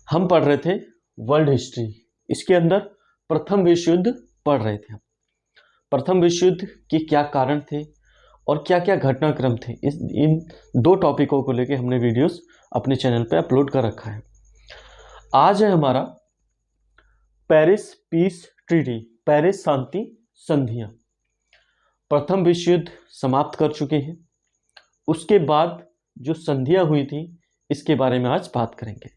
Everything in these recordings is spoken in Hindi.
हम पढ़ रहे थे वर्ल्ड हिस्ट्री। इसके अंदर प्रथम विश्व युद्ध पढ़ रहे थे। प्रथम विश्व युद्ध के क्या कारण थे और क्या क्या घटनाक्रम थे, इन दो टॉपिकों को लेके हमने वीडियोस अपने चैनल पे अपलोड कर रखा है। आज है हमारा पेरिस पीस ट्रीटी, पेरिस शांति संधियां। प्रथम विश्व युद्ध समाप्त कर चुके हैं। उसके बाद जो संधियां हुई थी इसके बारे में आज बात करेंगे।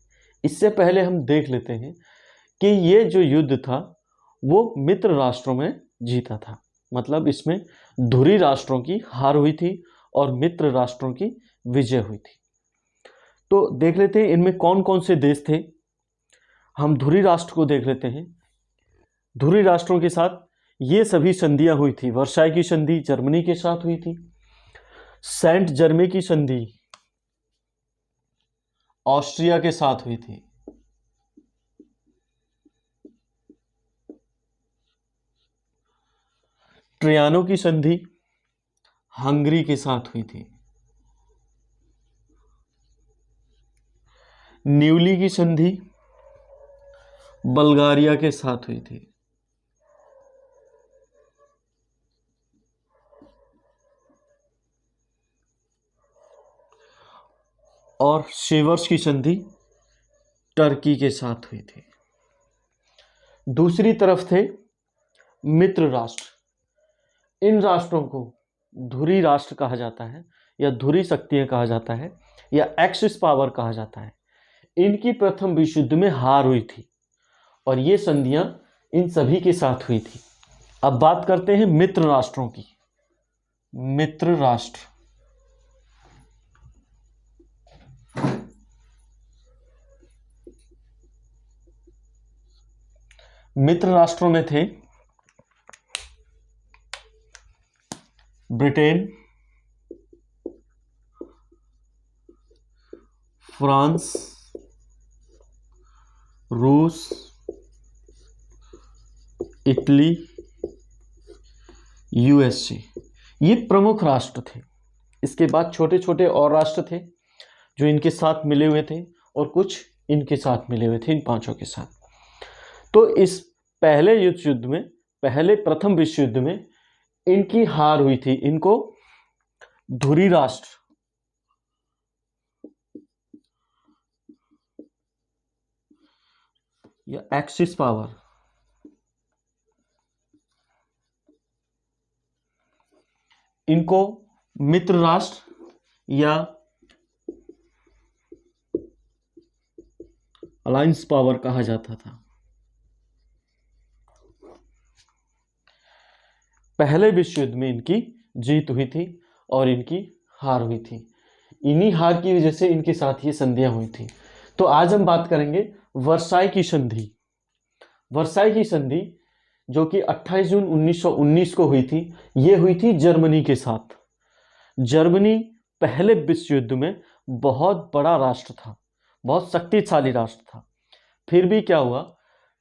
इससे पहले हम देख लेते हैं कि ये जो युद्ध था वो मित्र राष्ट्रों में जीता था, मतलब इसमें धुरी राष्ट्रों की हार हुई थी और मित्र राष्ट्रों की विजय हुई थी। तो देख लेते हैं इनमें कौन कौन से देश थे। हम धुरी राष्ट्र को देख लेते हैं। धुरी राष्ट्रों के साथ ये सभी संधियां हुई थी। वर्साई की संधि जर्मनी के साथ हुई थी। सेंट जर्मे की संधि ऑस्ट्रिया के साथ हुई थी। ट्रियानो की संधि हंगरी के साथ हुई थी। न्यूली की संधि बल्गारिया के साथ हुई थी। और शेवर्स की संधि टर्की के साथ हुई थी। दूसरी तरफ थे मित्र राष्ट्र। इन राष्ट्रों को धुरी राष्ट्र कहा जाता है या धुरी शक्तियां कहा जाता है या एक्सिस पावर कहा जाता है। इनकी प्रथम विश्व युद्ध में हार हुई थी और ये संधियां इन सभी के साथ हुई थी। अब बात करते हैं मित्र राष्ट्रों की। मित्र राष्ट्र मित्र राष्ट्रों में थे ब्रिटेन, फ्रांस, रूस, इटली, यूएसए। ये प्रमुख राष्ट्र थे। इसके बाद छोटे छोटे और राष्ट्र थे जो इनके साथ मिले हुए थे और कुछ इनके साथ मिले हुए थे, इन पांचों के साथ। तो इस पहले युद्ध में, पहले प्रथम विश्व युद्ध में इनकी हार हुई थी। इनको धुरी राष्ट्र या एक्सिस पावर, इनको मित्र राष्ट्र या अलायंस पावर कहा जाता था। पहले विश्व युद्ध में इनकी जीत हुई थी और इनकी हार हुई थी। इन्हीं हार की वजह से इनके साथ ये संधियां हुई थी। तो आज हम बात करेंगे वर्साई की संधि। वर्साई की संधि जो कि 28 जून 1919 को हुई थी, ये हुई थी जर्मनी के साथ। जर्मनी पहले विश्व युद्ध में बहुत बड़ा राष्ट्र था, बहुत शक्तिशाली राष्ट्र था। फिर भी क्या हुआ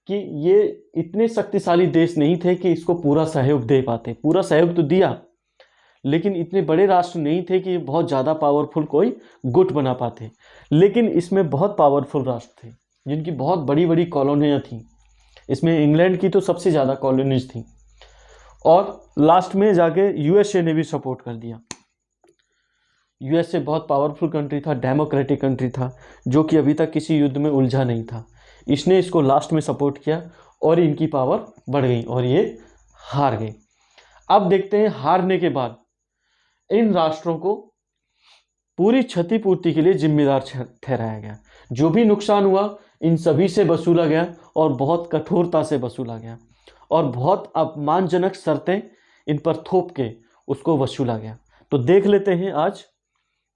कि ये इतने शक्तिशाली देश नहीं थे कि इसको पूरा सहयोग दे पाते। पूरा सहयोग तो दिया, लेकिन इतने बड़े राष्ट्र नहीं थे कि बहुत ज़्यादा पावरफुल कोई गुट बना पाते। लेकिन इसमें बहुत पावरफुल राष्ट्र थे जिनकी बहुत बड़ी बड़ी कॉलोनियाँ थीं। इसमें इंग्लैंड की तो सबसे ज़्यादा कॉलोनीज थी और लास्ट में जाके यूएसए ने भी सपोर्ट कर दिया। यूएसए बहुत पावरफुल कंट्री था, डेमोक्रेटिक कंट्री था, जो कि अभी तक किसी युद्ध में उलझा नहीं था। इसने इसको लास्ट में सपोर्ट किया और इनकी पावर बढ़ गई और ये हार गए। अब देखते हैं हारने के बाद इन राष्ट्रों को पूरी क्षतिपूर्ति के लिए जिम्मेदार ठहराया गया। जो भी नुकसान हुआ इन सभी से वसूला गया और बहुत कठोरता से वसूला गया और बहुत अपमानजनक शर्तें इन पर थोप के उसको वसूला गया। तो देख लेते हैं आज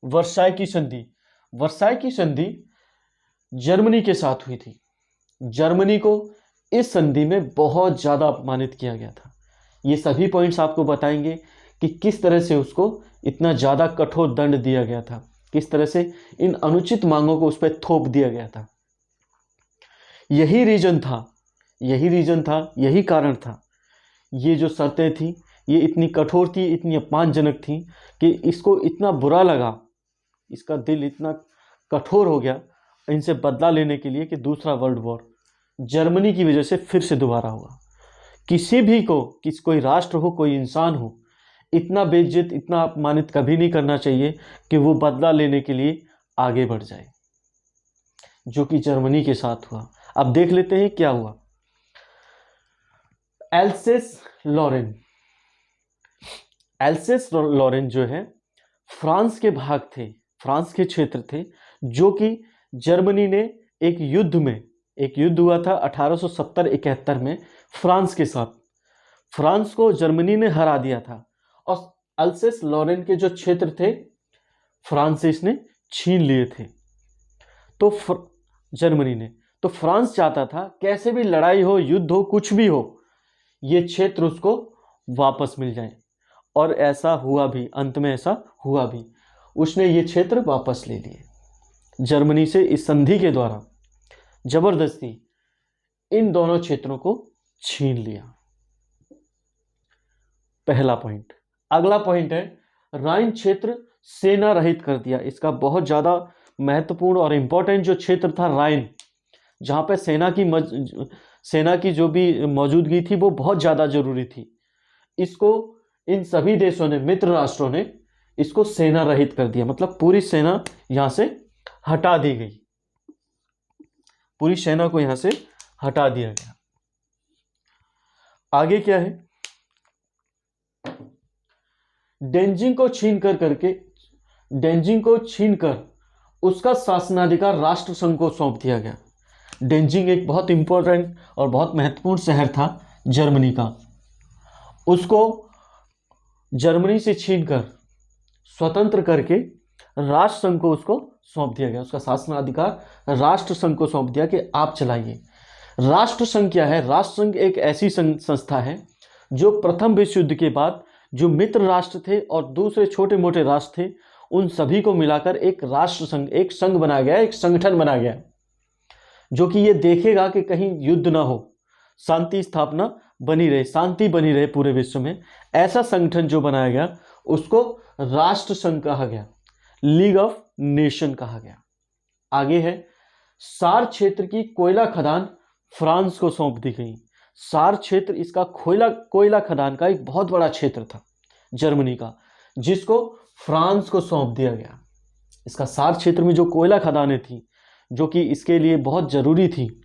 वर्साई की संधि। वर्साई की संधि जर्मनी के साथ हुई थी। जर्मनी को इस संधि में बहुत ज़्यादा अपमानित किया गया था। ये सभी पॉइंट्स आपको बताएंगे कि किस तरह से उसको इतना ज़्यादा कठोर दंड दिया गया था, किस तरह से इन अनुचित मांगों को उस पर थोप दिया गया था। यही रीजन था, यही कारण था। ये जो शर्तें थी ये इतनी कठोर थी, इतनी अपमानजनक थी कि इसको इतना बुरा लगा, इसका दिल इतना कठोर हो गया इनसे बदला लेने के लिए कि दूसरा वर्ल्ड वॉर जर्मनी की वजह से फिर से दोबारा हुआ। किसी भी को कोई राष्ट्र हो, कोई इंसान हो, इतना बेइज्जत, इतना अपमानित कभी नहीं करना चाहिए कि वो बदला लेने के लिए आगे बढ़ जाए, जो कि जर्मनी के साथ हुआ। अब देख लेते हैं क्या हुआ। एल्सेस लॉरेन, एल्सेस लॉरेन जो है फ्रांस के भाग थे, फ्रांस के क्षेत्र थे, जो कि जर्मनी ने एक युद्ध हुआ था 1870-71 में फ्रांस के साथ। फ्रांस को जर्मनी ने हरा दिया था और अल्सेस लॉरेन के जो क्षेत्र थे फ्रांस से इसने छीन लिए थे। तो जर्मनी ने, तो फ्रांस चाहता था कैसे भी लड़ाई हो, युद्ध हो, कुछ भी हो, ये क्षेत्र उसको वापस मिल जाए। और ऐसा हुआ भी, अंत में ऐसा हुआ भी, उसने ये क्षेत्र वापस ले लिए जर्मनी से। इस संधि के द्वारा जबरदस्ती इन दोनों क्षेत्रों को छीन लिया। पहला पॉइंट। अगला पॉइंट है राइन क्षेत्र सेना रहित कर दिया। इसका बहुत ज्यादा महत्वपूर्ण और इंपॉर्टेंट जो क्षेत्र था राइन, जहां पे सेना की जो भी मौजूदगी थी वो बहुत ज्यादा जरूरी थी। इसको इन सभी देशों ने, मित्र राष्ट्रों ने इसको सेना रहित कर दिया, मतलब पूरी सेना यहां से हटा दी गई, पूरी सेना को यहां से हटा दिया गया। आगे क्या है, डेंजिंग को छीनकर उसका शासनाधिकार राष्ट्रसंघ को सौंप दिया गया। डेंजिंग एक बहुत इंपॉर्टेंट और बहुत महत्वपूर्ण शहर था जर्मनी का, उसको जर्मनी से छीनकर स्वतंत्र करके राष्ट्रसंघ को उसको सौंप दिया गया। उसका शासनाधिकार राष्ट्रसंघ को सौंप दिया कि आप चलाइए। राष्ट्रसंघ क्या है? राष्ट्रसंघ एक ऐसी संस्था है जो प्रथम विश्व युद्ध के बाद जो मित्र राष्ट्र थे और दूसरे छोटे मोटे राष्ट्र थे, उन सभी को मिलाकर एक राष्ट्रसंघ, एक संघ बनाया गया, एक संगठन बनाया गया, जो कि ये देखेगा कि कहीं युद्ध ना हो, शांति स्थापना बनी रहे, शांति बनी रहे पूरे विश्व में। ऐसा संगठन जो बनाया गया उसको राष्ट्रसंघ कहा गया, लीग ऑफ नेशन कहा गया। आगे है सार क्षेत्र की कोयला खदान फ्रांस को सौंप दी गई। सार क्षेत्र, इसका कोयला खदान का एक बहुत बड़ा क्षेत्र था जर्मनी का, जिसको फ्रांस को सौंप दिया गया। इसका सार क्षेत्र में जो कोयला खदानें थी, जो कि इसके लिए बहुत जरूरी थी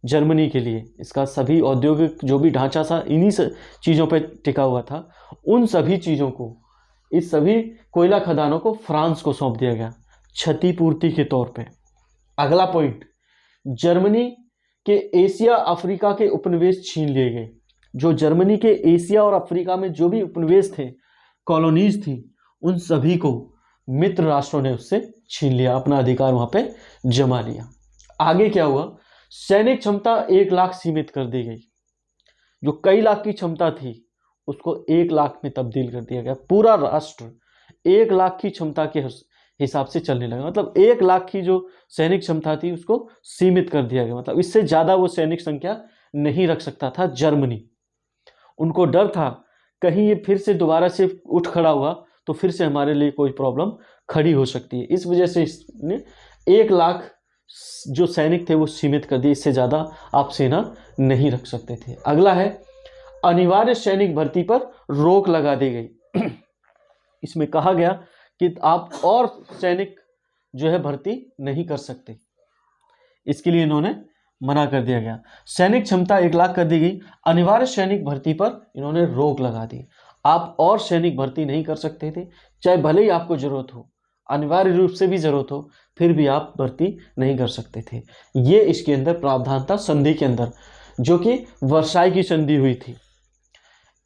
जर्मनी के लिए, इसका सभी औद्योगिक जो भी ढांचा था इन्हीं चीज़ों पर टिका हुआ था, उन सभी चीज़ों को, इस सभी कोयला खदानों को फ्रांस को सौंप दिया गया क्षतिपूर्ति के तौर पे। अगला पॉइंट, जर्मनी के एशिया अफ्रीका के उपनिवेश छीन लिए गए। जो जर्मनी के एशिया और अफ्रीका में जो भी उपनिवेश थे, कॉलोनीज थी, उन सभी को मित्र राष्ट्रों ने उससे छीन लिया, अपना अधिकार वहां पे जमा लिया। आगे क्या हुआ, सैनिक क्षमता 1 लाख सीमित कर दी गई। जो कई लाख की क्षमता थी उसको 1 लाख में तब्दील कर दिया गया। पूरा राष्ट्र 1 लाख की क्षमता के हिसाब से चलने लगा, मतलब 1 लाख की जो सैनिक क्षमता थी उसको सीमित कर दिया गया, मतलब इससे ज्यादा वो सैनिक संख्या नहीं रख सकता था जर्मनी। उनको डर था कहीं ये फिर से दोबारा से उठ खड़ा हुआ तो फिर से हमारे लिए कोई प्रॉब्लम खड़ी हो सकती है। इस वजह से इसने 1 लाख जो सैनिक थे वो सीमित कर दिए, इससे ज्यादा आप सेना नहीं रख सकते थे। अगला है अनिवार्य सैनिक भर्ती पर रोक लगा दी गई। इसमें कहा गया कि आप और सैनिक जो है भर्ती नहीं कर सकते, इसके लिए इन्होंने मना कर दिया गया। सैनिक क्षमता 1 लाख कर दी गई। अनिवार्य सैनिक भर्ती पर इन्होंने रोक लगा दी। आप और सैनिक भर्ती नहीं कर सकते थे, चाहे भले ही आपको जरूरत हो, अनिवार्य रूप से भी जरूरत हो, फिर भी आप भर्ती नहीं कर सकते थे। ये इसके अंदर प्रावधान था संधि के अंदर, जो कि वर्साई की संधि हुई थी।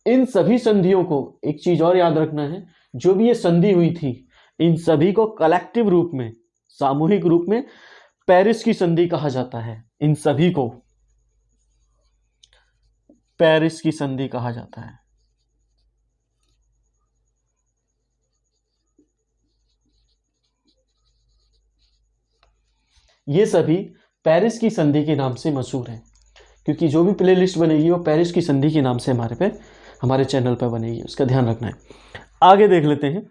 इन सभी संधियों को एक चीज और याद रखना है, जो भी ये संधि हुई थी इन सभी को कलेक्टिव रूप में, सामूहिक रूप में पेरिस की संधि कहा जाता है। इन सभी को पेरिस की संधि कहा जाता है। ये सभी पेरिस की संधि के नाम से मशहूर है, क्योंकि जो भी प्लेलिस्ट बनेगी वो पेरिस की संधि के नाम से हमारे चैनल पर बनेगी, उसका ध्यान रखना है। आगे देख लेते हैं।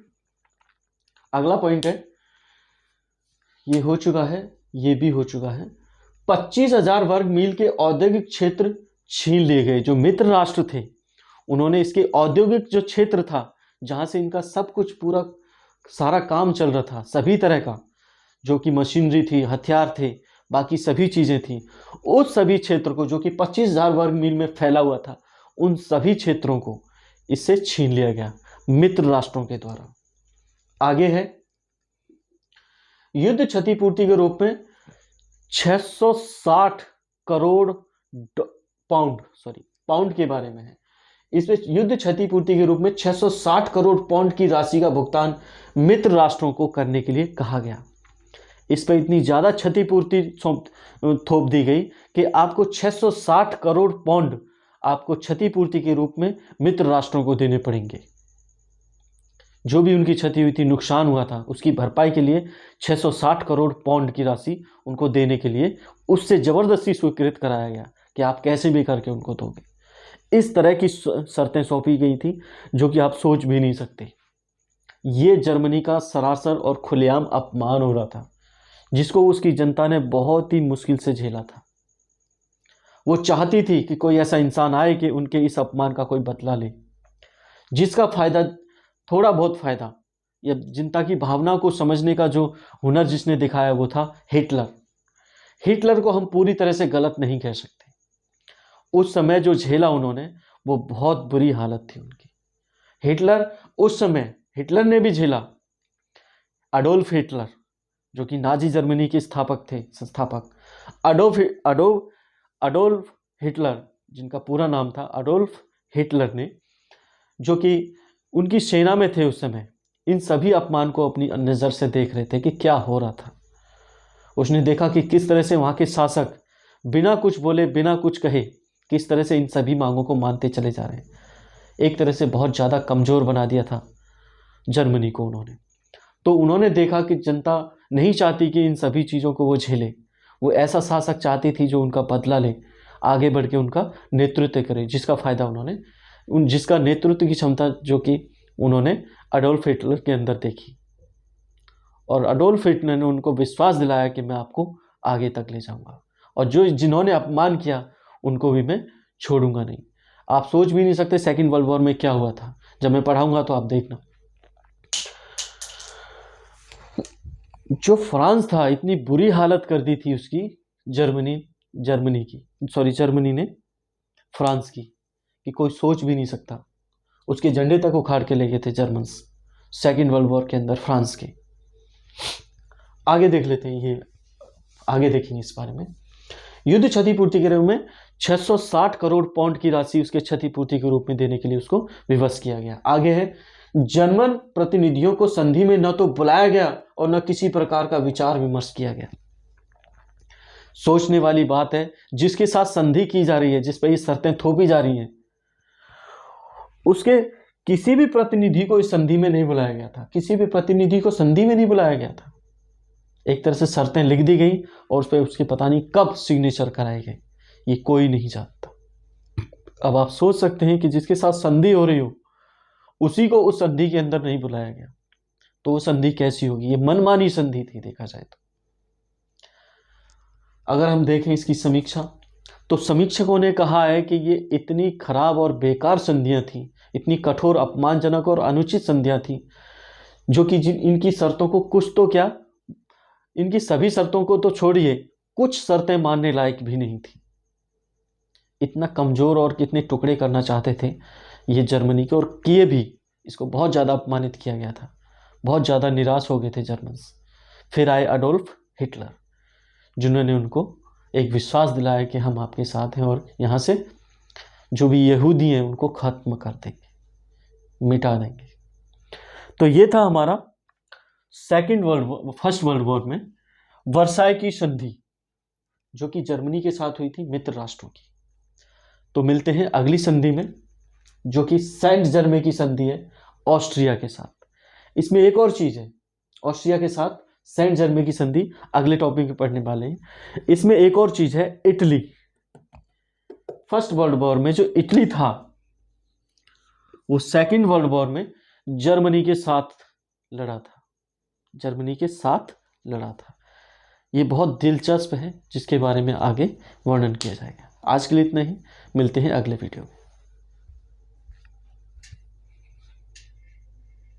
अगला पॉइंट है, ये हो चुका है ये भी हो चुका है। 25,000 वर्ग मील के औद्योगिक क्षेत्र छीन लिए गए। जो मित्र राष्ट्र थे उन्होंने इसके औद्योगिक जो क्षेत्र था जहां से इनका सब कुछ पूरा सारा काम चल रहा था, सभी तरह का जो कि मशीनरी थी, हथियार थे, बाकी सभी चीजें थी, उस सभी क्षेत्र को जो कि 25,000 वर्ग मील में फैला हुआ था, उन सभी क्षेत्रों को इससे छीन लिया गया मित्र राष्ट्रों के द्वारा। आगे है युद्ध क्षतिपूर्ति के रूप में 660 करोड़ पाउंड के बारे में है। इसमें युद्ध क्षतिपूर्ति के रूप में 660 करोड़ पाउंड की राशि का भुगतान मित्र राष्ट्रों को करने के लिए कहा गया। इस पर इतनी ज्यादा क्षतिपूर्ति थोप दी गई कि आपको 660 करोड़ पाउंड आपको क्षतिपूर्ति के रूप में मित्र राष्ट्रों को देने पड़ेंगे। जो भी उनकी क्षति हुई थी, नुकसान हुआ था, उसकी भरपाई के लिए 660 करोड़ पाउंड की राशि उनको देने के लिए उससे जबरदस्ती स्वीकृत कराया गया कि आप कैसे भी करके उनको दोगे। इस तरह की शर्तें सौंपी गई थी जो कि आप सोच भी नहीं सकते। ये जर्मनी का सरासर और खुलेआम अपमान हो रहा था, जिसको उसकी जनता ने बहुत ही मुश्किल से झेला था। वो चाहती थी कि कोई ऐसा इंसान आए कि उनके इस अपमान का कोई बदला ले, जिसका फायदा, थोड़ा बहुत फायदा, या जनता की भावना को समझने का जो हुनर जिसने दिखाया वो था हिटलर। हिटलर को हम पूरी तरह से गलत नहीं कह सकते। उस समय जो झेला उन्होंने वो बहुत बुरी हालत थी उनकी। हिटलर उस समय, हिटलर ने भी झेला। अडोल्फ हिटलर जो कि नाजी जर्मनी के स्थापक थे, संस्थापक अडोल्फ हिटलर, जिनका पूरा नाम था अडोल्फ हिटलर ने, जो कि उनकी सेना में थे उस समय, इन सभी अपमान को अपनी नज़र से देख रहे थे कि क्या हो रहा था। उसने देखा कि किस तरह से वहाँ के शासक बिना कुछ बोले, बिना कुछ कहे, किस तरह से इन सभी मांगों को मानते चले जा रहे हैं। एक तरह से बहुत ज़्यादा कमज़ोर बना दिया था जर्मनी को उन्होंने। तो उन्होंने देखा कि जनता नहीं चाहती कि इन सभी चीज़ों को वो झेले। वो ऐसा शासक चाहती थी जो उनका बदला ले, आगे बढ़ के उनका नेतृत्व करे, जिसका फ़ायदा उन्होंने जिसका नेतृत्व की क्षमता जो कि उन्होंने अडोल्फ हिटलर के अंदर देखी। और अडोल्फ हिटलर ने उनको विश्वास दिलाया कि मैं आपको आगे तक ले जाऊंगा, और जिन्होंने अपमान किया उनको भी मैं छोड़ूंगा नहीं। आप सोच भी नहीं सकते सेकेंड वर्ल्ड वॉर में क्या हुआ था। जब मैं पढ़ाऊंगा तो आप देखना। जो फ्रांस था, इतनी बुरी हालत कर दी थी उसकी जर्मनी ने फ्रांस की, कि कोई सोच भी नहीं सकता। उसके झंडे तक उखाड़ के ले गए थे जर्मन्स सेकेंड वर्ल्ड वॉर के अंदर फ्रांस के। आगे देख लेते हैं, ये आगे देखेंगे इस बारे में। युद्ध क्षतिपूर्ति के रूप में 660 करोड़ पाउंड की राशि उसके क्षतिपूर्ति के रूप में देने के लिए उसको विवश किया गया। आगे है, जर्मन प्रतिनिधियों को संधि में न तो बुलाया गया और न किसी प्रकार का विचार विमर्श किया गया। सोचने वाली बात है, जिसके साथ संधि की जा रही है, जिस पर ये शर्तें थोपी जा रही हैं, उसके किसी भी प्रतिनिधि को इस संधि में नहीं बुलाया गया था। किसी भी प्रतिनिधि को संधि में नहीं बुलाया गया था। एक तरह से शर्तें लिख दी गई और उस पर उसके पता नहीं कब सिग्नेचर कराए गए, ये कोई नहीं जानता। अब आप सोच सकते हैं कि जिसके साथ संधि हो रही हो उसी को उस संधि के अंदर नहीं बुलाया गया, तो वो संधि कैसी होगी। ये मनमानी संधि थी देखा जाए तो। अगर हम देखें इसकी समीक्षा, तो समीक्षकों ने कहा है कि ये इतनी खराब और बेकार संधियां थी, इतनी कठोर, अपमानजनक और अनुचित संधियां थी, जो कि इनकी शर्तों को कुछ तो क्या, इनकी सभी शर्तों को तो छोड़िए, कुछ शर्तें मानने लायक भी नहीं थी। इतना कमजोर और कितने टुकड़े करना चाहते थे ये जर्मनी के, और किए भी। इसको बहुत ज़्यादा अपमानित किया गया था, बहुत ज़्यादा निराश हो गए थे जर्मन्स। फिर आए अडोल्फ हिटलर, जिन्होंने उनको एक विश्वास दिलाया कि हम आपके साथ हैं और यहाँ से जो भी यहूदी हैं उनको खत्म कर देंगे, मिटा देंगे। तो ये था हमारा फर्स्ट वर्ल्ड वॉर में वर्साई की संधि, जो कि जर्मनी के साथ हुई थी, मित्र राष्ट्रों की। तो मिलते हैं अगली संधि में, जो कि सेंट जर्मे की संधि है ऑस्ट्रिया के साथ। इसमें एक और चीज है, ऑस्ट्रिया के साथ सेंट जर्मे की संधि अगले टॉपिक में पढ़ने वाले हैं। इसमें एक और चीज है, इटली। फर्स्ट वर्ल्ड वॉर में जो इटली था वो सेकेंड वर्ल्ड वॉर में जर्मनी के साथ लड़ा था, जर्मनी के साथ लड़ा था। ये बहुत दिलचस्प है, जिसके बारे में आगे वर्णन किया जाएगा। आज के लिए इतना ही, मिलते हैं अगले वीडियो में।